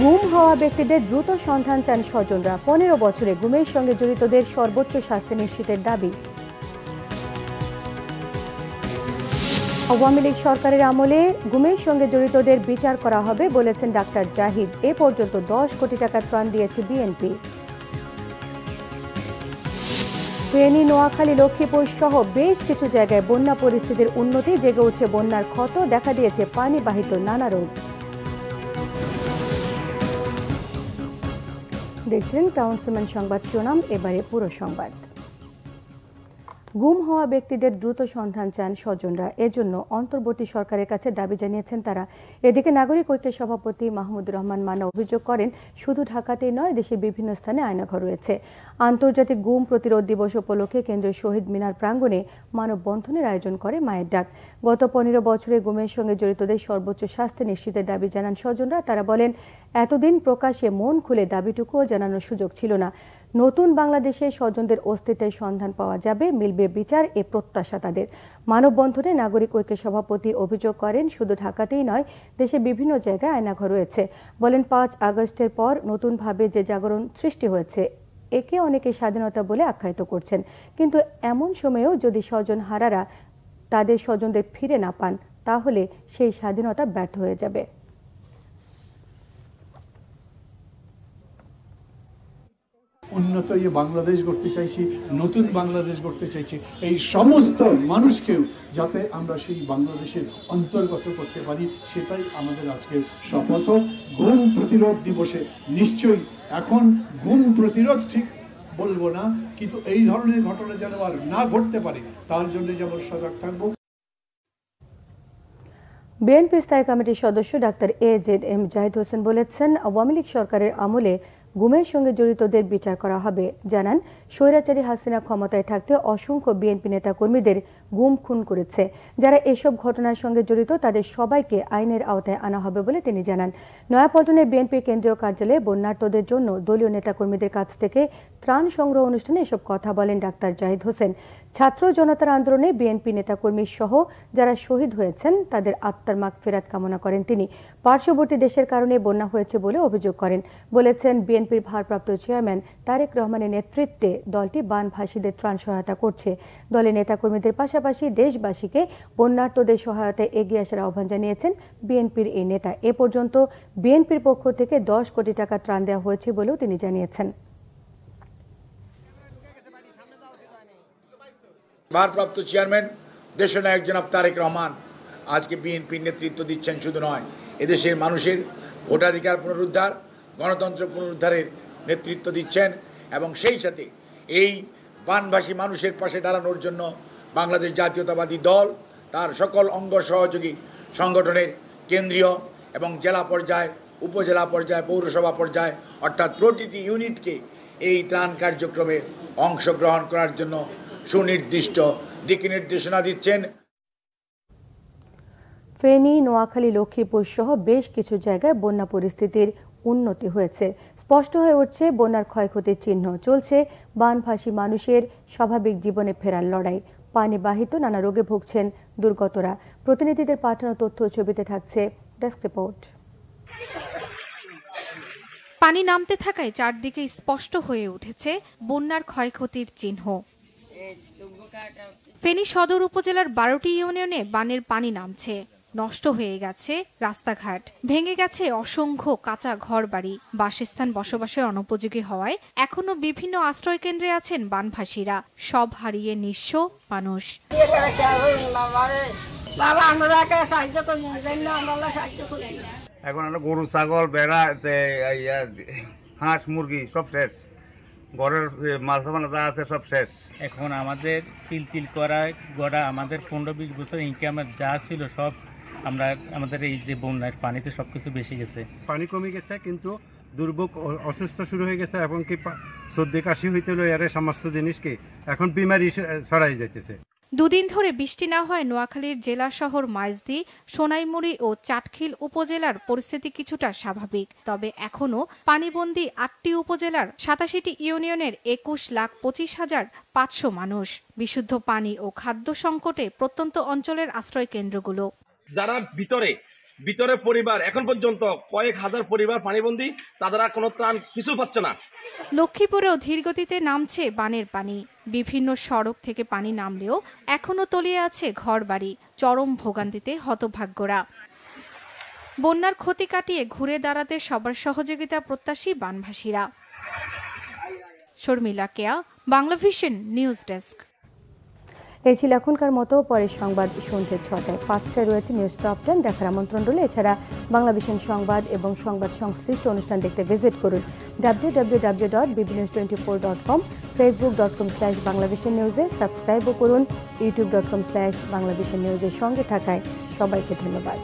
গুম হওয়া ব্যক্তিদের দ্রুত সন্ধান চান স্বজনরা। 15 বছরে গুমের সঙ্গে জড়িতদের সর্বোচ্চ শাস্তি নিশ্চিতের দাবি। আওয়ামী লীগ সরকারের আমলে গুমের সঙ্গে জড়িতদের বিচার করা হবে বলেছেন ডাক্তার জাহিদ। এ পর্যন্ত 10 কোটি টাকা ত্রাণ দিয়েছে বিএনপি। ফেনী, নোয়াখালী, লক্ষ্মীপুর সহ বেশ কিছু জায়গায় বন্যা পরিস্থিতির উন্নতি, জেগে উঠছে বন্যার ক্ষত, দেখা দিয়েছে পানিবাহিত নানা রোগ। দেখছিলেন টাউন সিমেন্ট সংবাদ শিরোনাম, এবারে পুরো সংবাদ। গুম হওয়া ব্যক্তিদের দ্রুত সন্ধান চান স্বজনরা, এজন্য অন্তর্বর্তী সরকারের কাছে দাবি জানিয়েছেন তারা। এদিকে নাগরিক ঐক্যের সভাপতি মাহমুদুর রহমান মান্না অভিযোগ করেন, শুধু ঢাকাতেই নয়, দেশের বিভিন্ন স্থানে আয়নাঘর রয়েছে। আন্তর্জাতিক গুম প্রতিরোধ দিবস উপলক্ষে কেন্দ্রীয় শহীদ মিনার প্রাঙ্গণে মানববন্ধনের আয়োজন করে মায়ের ডাক। গত 15 বছরে গুমের সঙ্গে জড়িতদের সর্বোচ্চ শাস্তি নিশ্চিতের দাবি জানান স্বজনরা। তারা বলেন, এতদিন প্রকাশ্যে মন খুলে দাবিটুকুও জানানোর সুযোগ ছিল না। নতুন বাংলাদেশে স্বজনদের অস্তিত্বের সন্ধান পাওয়া যাবে, মিলবে বিচার, এ প্রত্যাশা তাদের। মানববন্ধনে নাগরিক ঐক্যের সভাপতি অভিযোগ করেন, শুধু ঢাকাতেই নয়, দেশে বিভিন্ন জায়গায় আয়নাঘর রয়েছে। বলেন, 5 আগস্টের পর নতুনভাবে যে জাগরণ সৃষ্টি হয়েছে, একে অনেকে স্বাধীনতা বলে আখ্যায়িত করছেন। কিন্তু এমন সময়েও যদি স্বজন হারারা তাদের স্বজনদের ফিরে না পান, তাহলে সেই স্বাধীনতা ব্যর্থ হয়ে যাবে। উন্নত বাংলাদেশ গড়তে চাইছি, নতুন বাংলাদেশ গড়তে চাইছি, এই সমস্ত মানুষকেও যাতে আমরা সেই বাংলাদেশের অন্তর্গত করতে পারি, সেটাই আমাদের আজকের শপথ। গুম প্রতিরোধ দিবসে নিশ্চয়ই এখন গুম প্রতিরোধ ঠিক বলবো না, কিন্তু এই ধরনের ঘটনা যেন আর না ঘটতে পারে তার জন্য যেমন সজাগ থাকবো। বিএনপি স্থায়ী কমিটির সদস্য ডাক্তার AZM জাহিদ হোসেন বলেছেন, আওয়ামী লীগ সরকারের আমলে গুমের সঙ্গে জড়িতদের বিচার করা হবে। জানান, স্বৈরাচারী হাসিনা ক্ষমতায় থাকতে অসংখ্য বিএনপি নেতাকর্মীদের গুম খুন করেছে। যারা এসব ঘটনার সঙ্গে জড়িত তাদের সবাইকে আইনের আওতায় আনা হবে বলে তিনি জানান। নয়াপল্টনের বিএনপি কেন্দ্রীয় কার্যালয়ে বন্যার্তদের জন্য দলীয় নেতাকর্মীদের কাছ থেকে ত্রাণ সংগ্রহ অনুষ্ঠানে এসব কথা বলেন ডাক্তার জাহিদ হোসেন। ছাত্র জনতার আন্দোলনে বিএনপি নেতাকর্মী সহ যারা শহীদ হয়েছেন তাদের আত্মার মাগফিরাত কামনা করেন তিনি। পার্শ্ববর্তী দেশের কারণে বন্যা হয়েছে বলে অভিযোগ করেন। বলেছেন, বিএনপির ভারপ্রাপ্ত চেয়ারম্যান তারেক রহমানের নেতৃত্বে দলটি বানভাসীদের ত্রাণ সহায়তা করছে। দলের নেতাকর্মীদের পাশাপাশি দেশবাসীকে বন্যার্তদের সহায়তায় এগিয়ে আসার আহ্বান জানিয়েছেন বিএনপির এই নেতা। এ পর্যন্ত বিএনপির পক্ষ থেকে 10 কোটি টাকা ত্রাণ দেওয়া হয়েছে বলেও তিনি জানিয়েছেন। ভারপ্রাপ্ত চেয়ারম্যান দেশনায়ক জনাব তারেক রহমান আজকে বিএনপির নেতৃত্ব দিচ্ছেন, শুধু নয়, এদেশের মানুষের ভোটাধিকার পুনরুদ্ধার, গণতন্ত্র পুনরুদ্ধারের নেতৃত্ব দিচ্ছেন এবং সেই সাথে এই বানভাসী মানুষের পাশে দাঁড়ানোর জন্য বাংলাদেশ জাতীয়তাবাদী দল তার সকল অঙ্গ সহযোগী সংগঠনের কেন্দ্রীয় এবং জেলা পর্যায়ে, উপজেলা পর্যায়ে, পৌরসভা পর্যায়ে অর্থাৎ প্রতিটি ইউনিটকে এই ত্রাণ কার্যক্রমে অংশগ্রহণ করার জন্য সুনির্দিষ্ট দিক নির্দেশনা দিচ্ছেন। ফেনী, নোয়াখালী, লক্ষ্মীপুর সহ বেশ কিছু জায়গায় বন্যা পরিস্থিতির উন্নতি হয়েছে। স্পষ্ট হয়ে উঠছে বন্যার ক্ষয়ক্ষতির চিহ্ন। চলছে বানভাসী মানুষের স্বাভাবিক জীবনে ফেরার লড়াই। পানিবাহিত নানা রোগে ভুগছেন দুর্গতরা। প্রতিনিধিদের পাঠানো তথ্য ছবিতে থাকছে ডেস্ক রিপোর্ট। পানি নামতে থাকায় চারদিকে স্পষ্ট হয়ে উঠেছে বন্যার ক্ষয়ক্ষতির চিহ্ন। ফেনী সদর উপজেলার 12টি ইউনিয়নে বানের পানি নামছে। নষ্ট হয়ে গেছে রাস্তাঘাট, ভেঙে গেছে অসংখ্য কাঁচা ঘরবাড়ি। বাসস্থান বসবাসের অনুপযোগী হওয়ায় এখনো বিভিন্ন আশ্রয় কেন্দ্রে আছেন বানভাসীরা। সব হারিয়ে নিঃস্ব মানুষ। এখন আমরা গরু, ছাগল, ভেড়া, হাঁস, মুরগি সব শেষ। ঘরের মাল সামান যা আছে সব শেষ। এখন আমাদের তিল করা গড়া আমাদের 15-20 বছর ইনকামের যা ছিল সব আমরা আমাদের এই যে বন্যার পানিতে সবকিছু বেশি গেছে। পানি কমে গেছে, কিন্তু দুর্ভোগ অসুস্থ শুরু হয়ে গেছে এবং কি সর্দি কাশি হইতে লইয়ারে সমস্ত জিনিসকে এখন বিমারি ছড়াই যাইতেছে। দুদিন ধরে বৃষ্টি না হয় নোয়াখালীর জেলা শহর মাইজদী, সোনাইমুড়ি ও চাটখিল উপজেলার পরিস্থিতি কিছুটা স্বাভাবিক। তবে এখনো পানিবন্দী 8টি উপজেলার 87টি ইউনিয়নের 21,25,500 মানুষ। বিশুদ্ধ পানি ও খাদ্য সংকটে প্রত্যন্ত অঞ্চলের আশ্রয় কেন্দ্রগুলো। যারা ভিতরে ভিতরে পরিবার এখন পর্যন্ত কয়েক হাজার পরিবার পানিবন্দী, তারা কোনো ত্রাণ কিছু পাচ্ছে না। লক্ষ্মীপুরেও ধীরগতিতে নামছে বানের পানি। বিভিন্ন সড়ক থেকে পানি নামলেও এখনো তলিয়ে আছে ঘরবাড়ি। চরম ভোগান্তিতে হতভাগ্যরা। বন্যার ক্ষতি কাটিয়ে ঘুরে দাঁড়াতে সবার সহযোগিতা প্রত্যাশী বানভাসীরা। শর্মিলা কেয়া, বাংলাভিশন নিউজ ডেস্ক। এই ছিল এখনকার মতো। পরের সংবাদ সন্ধ্যে 6টায়। 5টায় রয়েছে নিউজ টপ 10 দেখার আমন্ত্রণ রইল। এছাড়া বাংলাভিশন সংবাদ এবং সংবাদ সংশ্লিষ্ট অনুষ্ঠান দেখতে ভিজিট করুন www.bbnews24.com, facebook.com/banglavishnnews-এ সাবস্ক্রাইবও করুন, youtube.com/banglavishnnews-এর সঙ্গে থাকায় সবাইকে ধন্যবাদ।